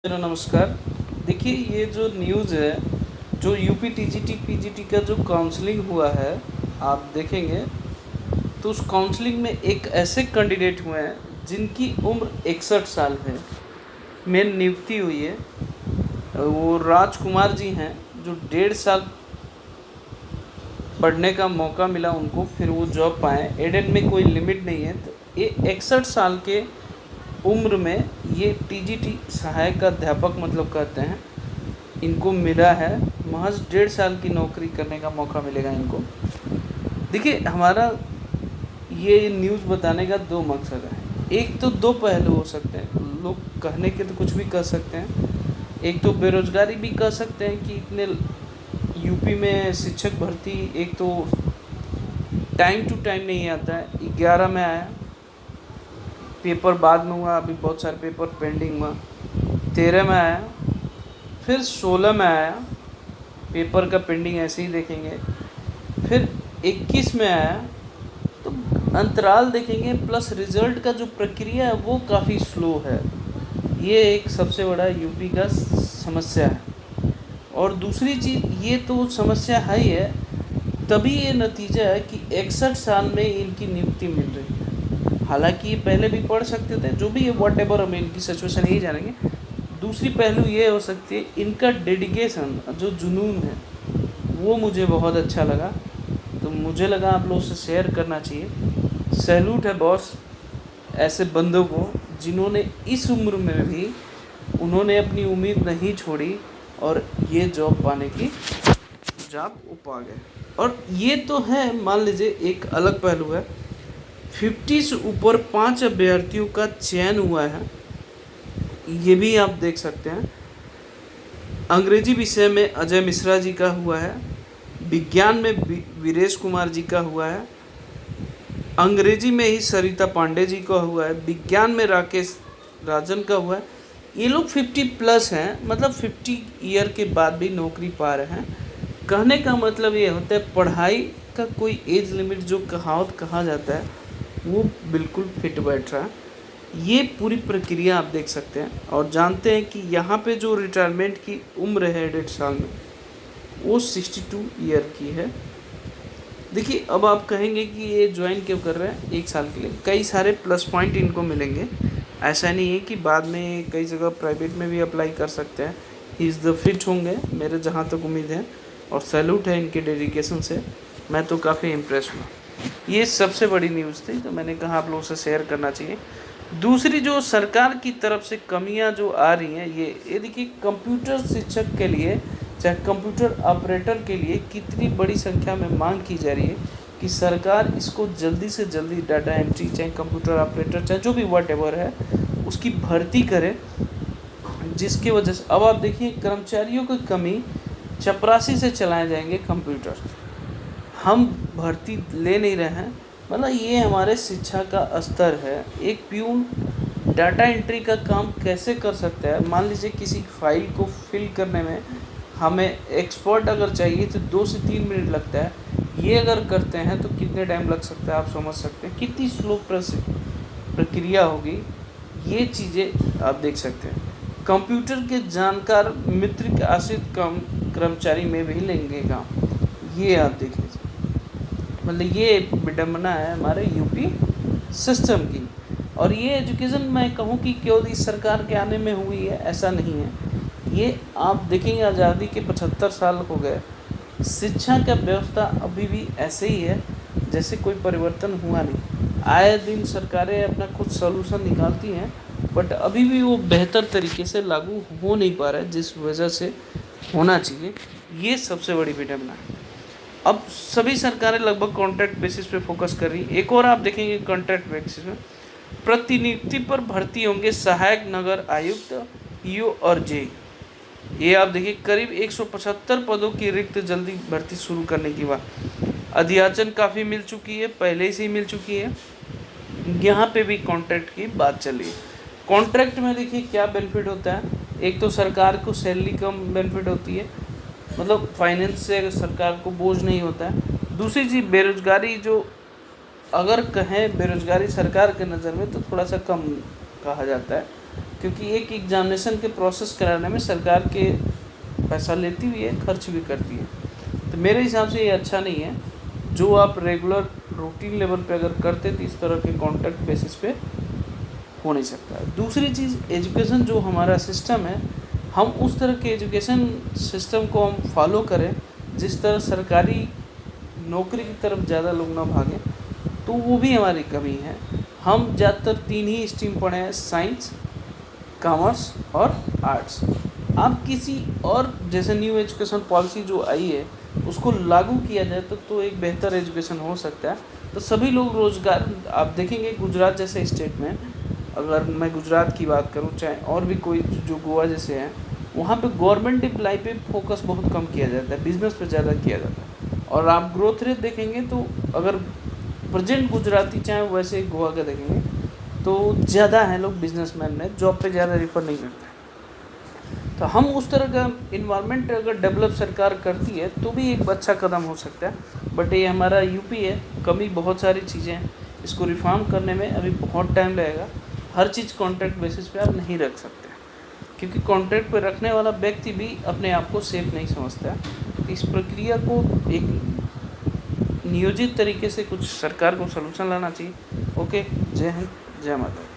मेरा नमस्कार। देखिए, ये जो न्यूज़ है, जो यूपी टीजीटी पीजीटी का जो काउंसलिंग हुआ है, आप देखेंगे तो उस काउंसलिंग में एक ऐसे कैंडिडेट हुए हैं जिनकी उम्र 61 साल है। मेन नियुक्ति हुई है, वो राजकुमार जी हैं, जो 1.5 साल पढ़ने का मौका मिला उनको, फिर वो जॉब पाएँ। एडेड में कोई लिमिट नहीं है, तो ये 61 साल के उम्र में ये टीजीटी सहायक अध्यापक मतलब कहते हैं, इनको मिला है। महज 1.5 साल की नौकरी करने का मौका मिलेगा इनको। देखिए, हमारा ये न्यूज़ बताने का दो मकसद है। एक तो दो पहलू हो सकते हैं, लोग कहने के तो कुछ भी कह सकते हैं। एक तो बेरोजगारी भी कह सकते हैं कि इतने यूपी में शिक्षक भर्ती, एक तो टाइम टू टाइम नहीं आता है। 11 में आया, पेपर बाद में हुआ, अभी बहुत सारे पेपर पेंडिंग हुआ। 13 में आया, फिर 16 में आया, पेपर का पेंडिंग ऐसे ही देखेंगे। फिर 21 में आया, तो अंतराल देखेंगे। प्लस रिज़ल्ट का जो प्रक्रिया है वो काफ़ी स्लो है। ये एक सबसे बड़ा यूपी का समस्या है। और दूसरी चीज़, ये तो समस्या है ही है, तभी ये नतीजा है कि 61 साल में इनकी नियुक्ति मिल रही है। हालांकि ये पहले भी पढ़ सकते थे, जो भी है वॉट एवर, हम इनकी सिचुएशन यही जानेंगे। दूसरी पहलू ये हो सकती है, इनका डेडिकेशन, जो जुनून है, वो मुझे बहुत अच्छा लगा, तो मुझे लगा आप लोगों से शेयर करना चाहिए। सैल्यूट है बॉस ऐसे बंदों को, जिन्होंने इस उम्र में भी उन्होंने अपनी उम्मीद नहीं छोड़ी और ये जॉब पाने की जॉब पा गए। और ये तो है, मान लीजिए एक अलग पहलू है। 50 से ऊपर 5 अभ्यर्थियों का चयन हुआ है, ये भी आप देख सकते हैं। अंग्रेजी विषय में अजय मिश्रा जी का हुआ है, विज्ञान में वीरेश कुमार जी का हुआ है, अंग्रेजी में ही सरिता पांडे जी का हुआ है, विज्ञान में राकेश राजन का हुआ है। ये लोग 50 प्लस हैं, मतलब 50 ईयर के बाद भी नौकरी पा रहे हैं। कहने का मतलब ये होता है, पढ़ाई का कोई एज लिमिट जो कहावत कहा जाता है, वो बिल्कुल फिट बैठ रहा है। ये पूरी प्रक्रिया आप देख सकते हैं और जानते हैं कि यहाँ पे जो रिटायरमेंट की उम्र है 1.5 साल में, वो 62 ईयर की है। देखिए, अब आप कहेंगे कि ये ज्वाइन क्यों कर रहे हैं 1 साल के लिए। कई सारे प्लस पॉइंट इनको मिलेंगे। ऐसा नहीं है कि बाद में कई जगह प्राइवेट में भी अप्लाई कर सकते हैं। ही इज़ द फिट होंगे, मेरे जहाँ तक उम्मीद है। और सैल्यूट है इनके डेडिकेशन से, मैं तो काफ़ी इम्प्रेस हुआ। ये सबसे बड़ी न्यूज़ थी, तो मैंने कहा आप लोगों से शेयर करना चाहिए। दूसरी, जो सरकार की तरफ से कमियां जो आ रही हैं, ये देखिए, कंप्यूटर शिक्षक के लिए, चाहे कंप्यूटर ऑपरेटर के लिए कितनी बड़ी संख्या में मांग की जा रही है कि सरकार इसको जल्दी से जल्दी, डाटा एंट्री चाहे कंप्यूटर ऑपरेटर चाहे जो भी वट एवर है, उसकी भर्ती करे। जिसकी वजह से अब आप देखिए, कर्मचारियों की कमी, चपरासी से चलाए जाएंगे कंप्यूटर। हम भर्ती ले नहीं रहे हैं, मतलब ये हमारे शिक्षा का स्तर है। एक प्यून डाटा एंट्री का काम कैसे कर सकता है? मान लीजिए किसी फाइल को फिल करने में हमें एक्सपर्ट अगर चाहिए तो 2 से 3 मिनट लगता है, ये अगर करते हैं तो कितने टाइम लग सकता है? आप समझ सकते हैं कितनी स्लो प्रक्रिया होगी। ये चीज़ें आप देख सकते हैं। कंप्यूटर के जानकार मित्र के आश्रित कम कर्मचारी में भी लेंगे काम, ये आप देख लीजिए। मतलब ये विडम्बना है हमारे यूपी सिस्टम की। और ये एजुकेशन, मैं कहूँ कि केवल इस सरकार के आने में हुई है, ऐसा नहीं है। ये आप देखेंगे, आज़ादी के 75 साल हो गए, शिक्षा का व्यवस्था अभी भी ऐसे ही है जैसे कोई परिवर्तन हुआ नहीं। आए दिन सरकारें अपना कुछ सॉल्यूशन निकालती हैं, बट अभी भी वो बेहतर तरीके से लागू हो नहीं पा रहा है, जिस वजह से होना चाहिए। ये सबसे बड़ी विडम्बना है। अब सभी सरकारें लगभग कॉन्ट्रैक्ट बेसिस पे फोकस कर रही। एक और आप देखेंगे, कॉन्ट्रैक्ट बेसिस में प्रतिनियुक्ति पर भर्ती होंगे सहायक नगर आयुक्त, पीओ और जे। ये आप देखिए, करीब 175 पदों की रिक्त जल्दी भर्ती शुरू करने की बात। अध्याचन काफ़ी मिल चुकी है, पहले से ही मिल चुकी है। यहाँ पे भी कॉन्ट्रैक्ट की बात चल रही है। कॉन्ट्रैक्ट में देखिए क्या बेनिफिट होता है। एक तो सरकार को सैलरी कम बेनिफिट होती है, मतलब फाइनेंस से सरकार को बोझ नहीं होता है। दूसरी चीज़, बेरोजगारी, जो अगर कहें बेरोजगारी सरकार के नज़र में तो थोड़ा सा कम कहा जाता है। क्योंकि एक एग्जामिनेशन के प्रोसेस कराने में सरकार के पैसा लेती भी है, खर्च भी करती है। तो मेरे हिसाब से ये अच्छा नहीं है। जो आप रेगुलर रूटीन लेवल पे अगर करते तो इस तरह के कॉन्ट्रैक्ट बेसिस पे हो नहीं सकता। दूसरी चीज़, एजुकेशन जो हमारा सिस्टम है, हम उस तरह के एजुकेशन सिस्टम को हम फॉलो करें जिस तरह सरकारी नौकरी की तरफ ज़्यादा लोग ना भागें, तो वो भी हमारी कमी है। हम ज़्यादातर 3 ही स्ट्रीम पढ़े हैं, साइंस, कॉमर्स और आर्ट्स। आप किसी और जैसे न्यू एजुकेशन पॉलिसी जो आई है उसको लागू किया जाए तो एक बेहतर एजुकेशन हो सकता है। तो सभी लोग रोज़गार, आप देखेंगे गुजरात जैसे स्टेट में, अगर मैं गुजरात की बात करूँ, चाहे और भी कोई जो गोवा जैसे हैं, वहाँ पे गवर्नमेंट एम्प्लॉय पे फोकस बहुत कम किया जाता है, बिजनेस पे ज़्यादा किया जाता है। और आप ग्रोथ रेट देखेंगे तो अगर प्रेजेंट गुजराती चाहे वैसे गोवा का देखेंगे तो ज़्यादा हैं लोग बिजनेसमैन में, जॉब पे ज़्यादा रिफर नहीं करते। तो हम उस तरह का इन्वायरमेंट अगर डेवलप सरकार करती है तो भी एक अच्छा कदम हो सकता है। बट ये हमारा यूपी है, कमी बहुत सारी चीज़ें हैं, इसको रिफॉर्म करने में अभी बहुत टाइम लगेगा। हर चीज़ कॉन्ट्रैक्ट बेसिस पे आप नहीं रख सकते, क्योंकि कॉन्ट्रैक्ट पे रखने वाला व्यक्ति भी अपने आप को सेफ नहीं समझता है। इस प्रक्रिया को एक नियोजित तरीके से कुछ सरकार को सलूशन लाना चाहिए। ओके, जय हिंद, जय माता।